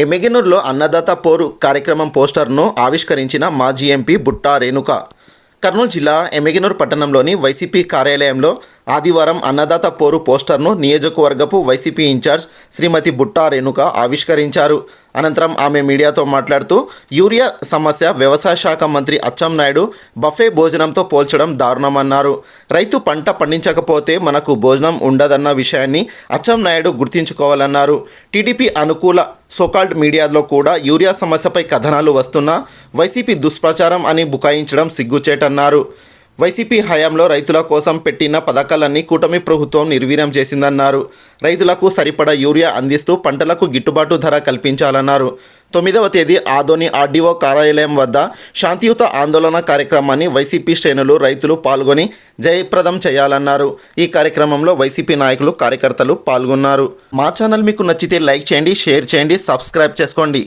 ఎమ్మిగనూరులో అన్నదాత పోరు కార్యక్రమం పోస్టర్ను ఆవిష్కరించిన మాజీ ఎంపీ బుట్టా రేణుక. కర్నూలు జిల్లా ఎమ్మిగనూరు పట్టణంలోని వైసీపీ కార్యాలయంలో ఆదివారం అన్నదాత పోరు పోస్టర్ను నియోజకవర్గపు వైసీపీ ఇన్ఛార్జ్ శ్రీమతి బుట్టా రేణుక ఆవిష్కరించారు. అనంతరం ఆమె మీడియాతో మాట్లాడుతూ యూరియా సమస్య వ్యవసాయ శాఖ మంత్రి అచ్చెన్నాయుడు బఫే భోజనంతో పోల్చడం దారుణమన్నారు. రైతు పంట పండించకపోతే మనకు భోజనం ఉండదన్న విషయాన్ని అచ్చెన్నాయుడు గుర్తించుకోవాలన్నారు. టీడీపీ అనుకూల సోకాల్డ్ మీడియాలో కూడా యూరియా సమస్యపై కథనాలు వస్తున్నా వైసీపీ దుష్ప్రచారం అని బుకాయించడం సిగ్గుచేటన్నారు. వైసీపీ హయాంలో రైతుల కోసం పెట్టిన పథకాలన్నీ కూటమి ప్రభుత్వం నిర్వీర్యం చేసిందన్నారు. రైతులకు సరిపడా యూరియా అందిస్తూ పంటలకు గిట్టుబాటు ధర కల్పించాలన్నారు. 9వ తేదీ ఆదోని ఆర్డీఓ కార్యాలయం వద్ద శాంతియుత ఆందోళన కార్యక్రమాన్ని వైసీపీ శ్రేణులు రైతులు పాల్గొని జయప్రదం చేయాలన్నారు. ఈ కార్యక్రమంలో వైసీపీ నాయకులు కార్యకర్తలు పాల్గొన్నారు. మా ఛానల్ మీకు నచ్చితే లైక్ చేయండి, షేర్ చేయండి, సబ్స్క్రైబ్ చేసుకోండి.